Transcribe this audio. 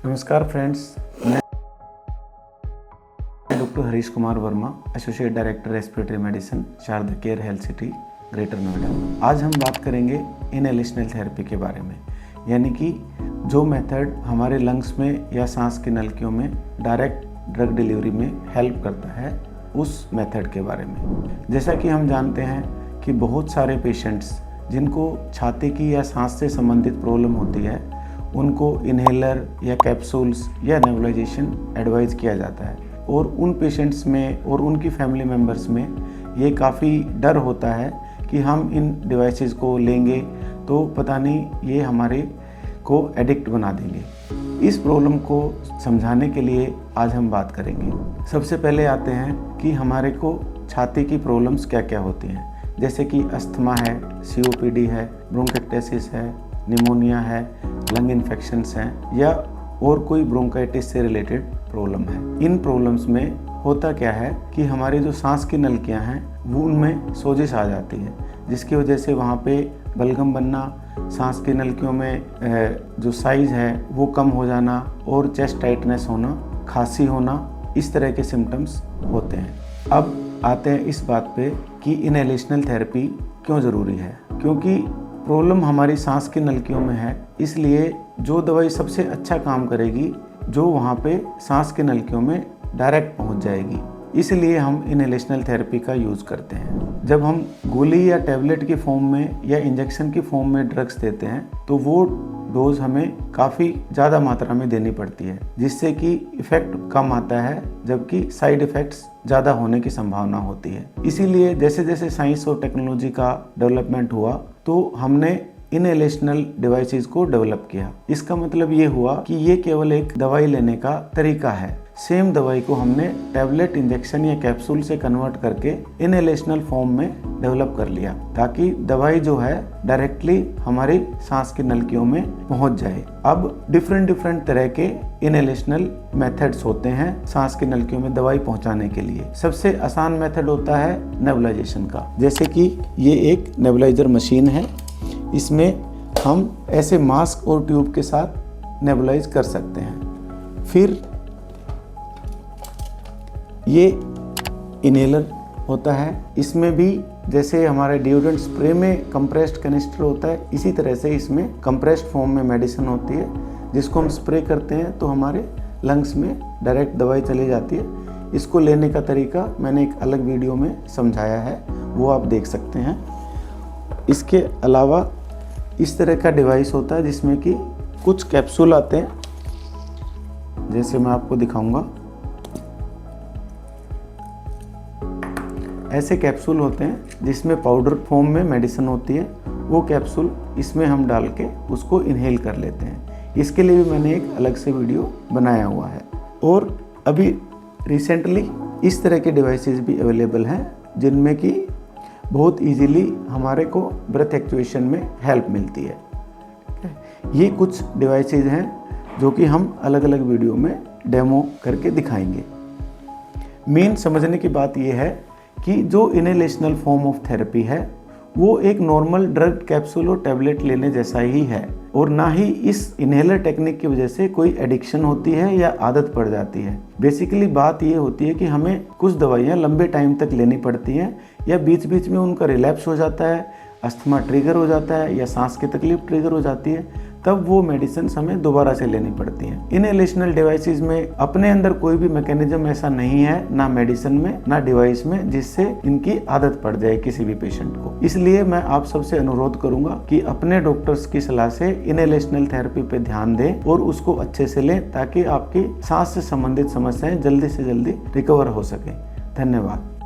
नमस्कार फ्रेंड्स, मैं doctor Harish Kumar Verma, associate director respiratory medicine, Sharda care health city, greater Noida. आज हम बात करेंगे इनहेलेशनल थेरेपी के बारे में, यानी कि जो मेथड हमारे लंग्स में या सांस की नलकियों में डायरेक्ट ड्रग डिलीवरी में हेल्प करता है, उस मेथड के बारे में। जैसा कि हम जानते हैं कि बहुत सारे पेशेंट्स जिनको छाती की या सांस से संबंधित प्रॉब्लम होती है, उनको इन्हेलर या कैप्सूल्स या नेबुलाइजेशन एडवाइस किया जाता है, और उन पेशेंट्स में और उनकी फैमिली मेम्बर्स में ये काफ़ी डर होता है कि हम इन डिवाइसेस को लेंगे तो पता नहीं ये हमारे को एडिक्ट बना देंगे। इस प्रॉब्लम को समझाने के लिए आज हम बात करेंगे। सबसे पहले आते हैं कि हमारे को छाती की प्रॉब्लम्स क्या क्या होती हैं, जैसे कि अस्थमा है, COPD है, ब्रोंकाइटिस है, निमोनिया है, लंग इन्फेक्शंस हैं, या और कोई ब्रोंकाइटिस से रिलेटेड प्रॉब्लम है। इन प्रॉब्लम्स में होता क्या है कि हमारी जो सांस की नलकियां हैं वो उनमें सोजिश आ जाती है, जिसकी वजह से वहाँ पे बलगम बनना, सांस की नलकियों में जो साइज़ है वो कम हो जाना और चेस्ट टाइटनेस होना, खांसी होना, इस तरह के सिम्टम्स होते हैं। अब आते हैं इस बात पे कि इनहेलेशनल थेरेपी क्यों ज़रूरी है। क्योंकि प्रॉब्लम हमारी सांस की नलकियों में है, इसलिए जो दवाई सबसे अच्छा काम करेगी जो वहाँ पे सांस की नलकियों में डायरेक्ट पहुँच जाएगी, इसलिए हम इनहेलेशनल थेरेपी का यूज़ करते हैं। जब हम गोली या टैबलेट की फॉर्म में या इंजेक्शन की फॉर्म में ड्रग्स देते हैं तो वो डोज हमें काफ़ी ज़्यादा मात्रा में देनी पड़ती है, जिससे कि इफ़ेक्ट कम आता है, जबकि साइड इफ़ेक्ट्स ज़्यादा होने की संभावना होती है। इसीलिए जैसे जैसे साइंस और टेक्नोलॉजी का डेवलपमेंट हुआ तो हमने इनहेलेशनल डिवाइसेस को डेवलप किया। इसका मतलब ये हुआ कि ये केवल एक दवाई लेने का तरीका है। सेम दवाई को हमने टैबलेट, इंजेक्शन या कैप्सूल से कन्वर्ट करके इनहेलेशनल फॉर्म में डेवलप कर लिया, ताकि दवाई जो है डायरेक्टली हमारी सांस की नलकियों में पहुंच जाए। अब डिफरेंट तरह के इनहेलेशनल मेथड्स होते हैं सांस की नलकियों में दवाई पहुंचाने के लिए। सबसे आसान मेथड होता है नेबुलाइजेशन का, जैसे कि ये एक नेबुलाइजर मशीन है। इसमें हम ऐसे मास्क और ट्यूब के साथ नेबुलाइज कर सकते हैं। फिर ये इन्हेलर होता है, इसमें भी जैसे हमारे डिओड्रेंट स्प्रे में कंप्रेस्ड कैनिस्टर होता है, इसी तरह से इसमें कंप्रेस्ड फॉर्म में मेडिसिन होती है, जिसको हम स्प्रे करते हैं तो हमारे लंग्स में डायरेक्ट दवाई चली जाती है। इसको लेने का तरीका मैंने एक अलग वीडियो में समझाया है, वो आप देख सकते हैं। इसके अलावा इस तरह का डिवाइस होता है जिसमें कि कुछ कैप्सूल आते हैं, जैसे मैं आपको दिखाऊंगा। ऐसे कैप्सूल होते हैं जिसमें पाउडर फॉर्म में मेडिसिन होती है, वो कैप्सूल इसमें हम डाल के उसको इनहेल कर लेते हैं। इसके लिए भी मैंने एक अलग से वीडियो बनाया हुआ है। और अभी रिसेंटली इस तरह के डिवाइसेस भी अवेलेबल हैं, जिनमें कि बहुत इजीली हमारे को ब्रेथ एक्चुएशन में हेल्प मिलती है। ये कुछ डिवाइसेस हैं जो कि हम अलग अलग वीडियो में डेमो करके दिखाएंगे। मेन समझने की बात यह है कि जो इनहेलेशनल फॉर्म ऑफ थेरेपी है वो एक नॉर्मल ड्रग, कैप्सूल और टैबलेट लेने जैसा ही है, और ना ही इस इन्हेलर टेक्निक की वजह से कोई एडिक्शन होती है या आदत पड़ जाती है। बेसिकली बात ये होती है कि हमें कुछ दवाइयाँ लंबे टाइम तक लेनी पड़ती हैं, या बीच बीच में उनका रिलैप्स हो जाता है, अस्थमा ट्रिगर हो जाता है या सांस की तकलीफ ट्रिगर हो जाती है, तब वो मेडिसिन हमें दोबारा से लेनी पड़ती हैं। इनहेलेशनल डिवाइसेस में अपने अंदर कोई भी मैकेनिज्म ऐसा नहीं है, ना मेडिसिन में ना डिवाइस में, जिससे इनकी आदत पड़ जाए किसी भी पेशेंट को। इसलिए मैं आप सबसे अनुरोध करूंगा कि अपने डॉक्टर्स की सलाह से इनहेलेशनल थेरेपी पे ध्यान दें और उसको अच्छे से लें, ताकि आपकी सांस से संबंधित समस्याएं जल्दी से जल्दी रिकवर हो सके। धन्यवाद।